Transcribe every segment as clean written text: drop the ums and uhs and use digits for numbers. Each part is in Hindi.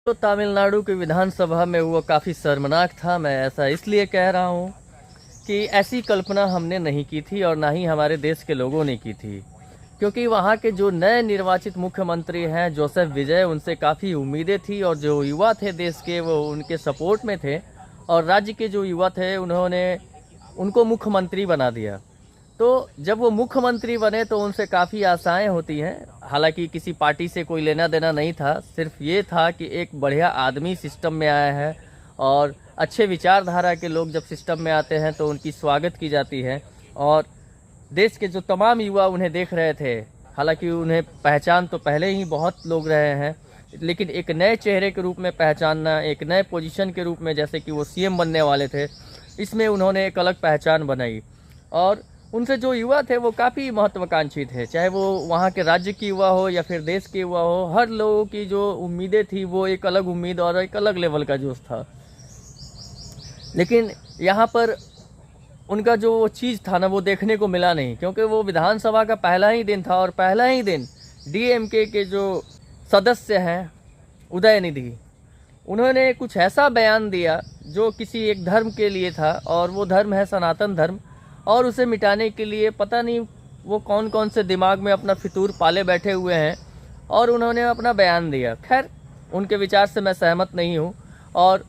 तो तमिलनाडु की विधानसभा में वो काफ़ी शर्मनाक था। मैं ऐसा इसलिए कह रहा हूँ कि ऐसी कल्पना हमने नहीं की थी और ना ही हमारे देश के लोगों ने की थी, क्योंकि वहाँ के जो नए निर्वाचित मुख्यमंत्री हैं जोसेफ विजय, उनसे काफ़ी उम्मीदें थी और जो युवा थे देश के वो उनके सपोर्ट में थे और राज्य के जो युवा थे उन्होंने उनको मुख्यमंत्री बना दिया। तो जब वो मुख्यमंत्री बने तो उनसे काफ़ी आशाएं होती हैं। हालांकि किसी पार्टी से कोई लेना देना नहीं था, सिर्फ ये था कि एक बढ़िया आदमी सिस्टम में आया है और अच्छे विचारधारा के लोग जब सिस्टम में आते हैं तो उनकी स्वागत की जाती है। और देश के जो तमाम युवा उन्हें देख रहे थे, हालांकि उन्हें पहचान तो पहले ही बहुत लोग रहे हैं, लेकिन एक नए चेहरे के रूप में पहचानना, एक नए पोजीशन के रूप में, जैसे कि वो सीएम बनने वाले थे, इसमें उन्होंने एक अलग पहचान बनाई। और उनसे जो युवा थे वो काफ़ी महत्वाकांक्षी थे, चाहे वो वहाँ के राज्य की युवा हो या फिर देश के युवा हो। हर लोगों की जो उम्मीदें थी वो एक अलग उम्मीद और एक अलग लेवल का जोश था। लेकिन यहाँ पर उनका जो चीज़ था ना वो देखने को मिला नहीं, क्योंकि वो विधानसभा का पहला ही दिन था और पहला ही दिन डीएमके के जो सदस्य हैं उदयनिधि, उन्होंने कुछ ऐसा बयान दिया जो किसी एक धर्म के लिए था और वो धर्म है सनातन धर्म, और उसे मिटाने के लिए पता नहीं वो कौन कौन से दिमाग में अपना फितूर पाले बैठे हुए हैं और उन्होंने अपना बयान दिया। खैर, उनके विचार से मैं सहमत नहीं हूँ। और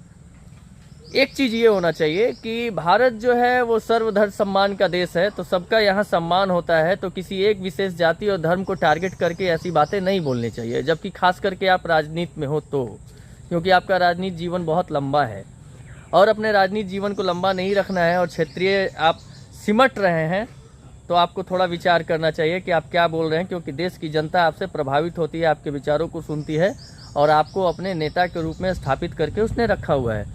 एक चीज़ ये होना चाहिए कि भारत जो है वो सर्वधर्म सम्मान का देश है, तो सबका यहाँ सम्मान होता है, तो किसी एक विशेष जाति और धर्म को टारगेट करके ऐसी बातें नहीं बोलनी चाहिए, जबकि खास करके आप राजनीति में हो तो, क्योंकि आपका राजनीति जीवन बहुत लंबा है और अपने राजनीति जीवन को लंबा नहीं रखना है और क्षेत्रीय आप सिमट रहे हैं, तो आपको थोड़ा विचार करना चाहिए कि आप क्या बोल रहे हैं, क्योंकि देश की जनता आपसे प्रभावित होती है, आपके विचारों को सुनती है और आपको अपने नेता के रूप में स्थापित करके उसने रखा हुआ है।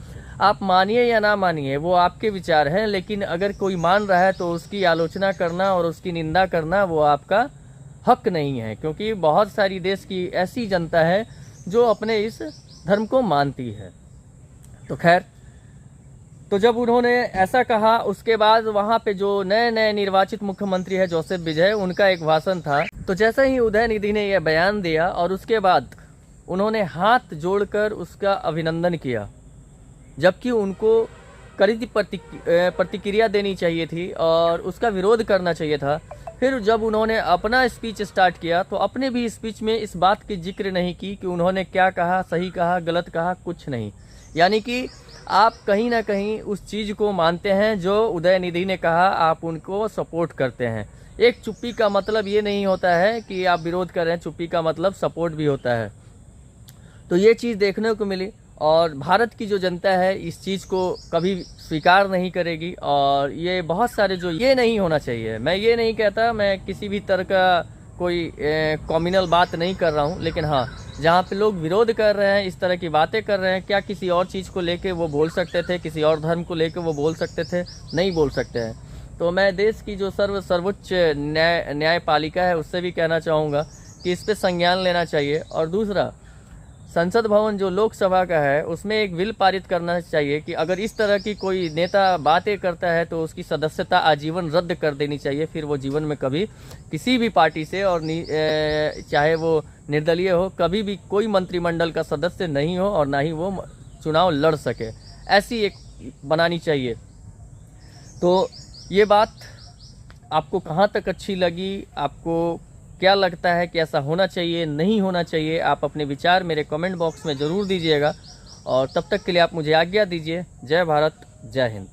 आप मानिए या ना मानिए, वो आपके विचार हैं, लेकिन अगर कोई मान रहा है तो उसकी आलोचना करना और उसकी निंदा करना वो आपका हक नहीं है, क्योंकि बहुत सारी देश की ऐसी जनता है जो अपने इस धर्म को मानती है। तो खैर, तो जब उन्होंने ऐसा कहा उसके बाद वहाँ पे जो नए नए निर्वाचित मुख्यमंत्री है जोसेफ विजय, उनका एक भाषण था। तो जैसे ही उदयनिधि ने यह बयान दिया और उसके बाद उन्होंने हाथ जोड़कर उसका अभिनंदन किया, जबकि उनको कड़ी प्रतिक्रिया देनी चाहिए थी और उसका विरोध करना चाहिए था। फिर जब उन्होंने अपना स्पीच स्टार्ट किया तो अपने भी स्पीच में इस बात की जिक्र नहीं की कि उन्होंने क्या कहा, सही कहा, गलत कहा, कुछ नहीं। यानी कि आप कहीं ना कहीं उस चीज़ को मानते हैं जो उदयनिधि ने कहा, आप उनको सपोर्ट करते हैं। एक चुप्पी का मतलब ये नहीं होता है कि आप विरोध कर रहे हैं, चुप्पी का मतलब सपोर्ट भी होता है। तो ये चीज़ देखने को मिली और भारत की जो जनता है इस चीज़ को कभी स्वीकार नहीं करेगी। और ये बहुत सारे जो ये नहीं होना चाहिए, मैं ये नहीं कहता, मैं किसी भी तरह का कोई कॉम्युनल बात नहीं कर रहा हूँ, लेकिन हाँ, जहाँ पे लोग विरोध कर रहे हैं, इस तरह की बातें कर रहे हैं, क्या किसी और चीज़ को लेके वो बोल सकते थे? किसी और धर्म को लेके वो बोल सकते थे? नहीं बोल सकते हैं। तो मैं देश की जो सर्वोच्च न्यायपालिका है उससे भी कहना चाहूँगा कि इस पर संज्ञान लेना चाहिए। और दूसरा, संसद भवन जो लोकसभा का है उसमें एक बिल पारित करना चाहिए कि अगर इस तरह की कोई नेता बातें करता है तो उसकी सदस्यता आजीवन रद्द कर देनी चाहिए। फिर वो जीवन में कभी किसी भी पार्टी से, और चाहे वो निर्दलीय हो, कभी भी कोई मंत्रिमंडल का सदस्य नहीं हो और ना ही वो चुनाव लड़ सके, ऐसी एक बनानी चाहिए। तो ये बात आपको कहाँ तक अच्छी लगी, आपको क्या लगता है कि ऐसा होना चाहिए, नहीं होना चाहिए? आप अपने विचार मेरे कमेंट बॉक्स में ज़रूर दीजिएगा और तब तक के लिए आप मुझे आज्ञा दीजिए। जय भारत, जय हिंद।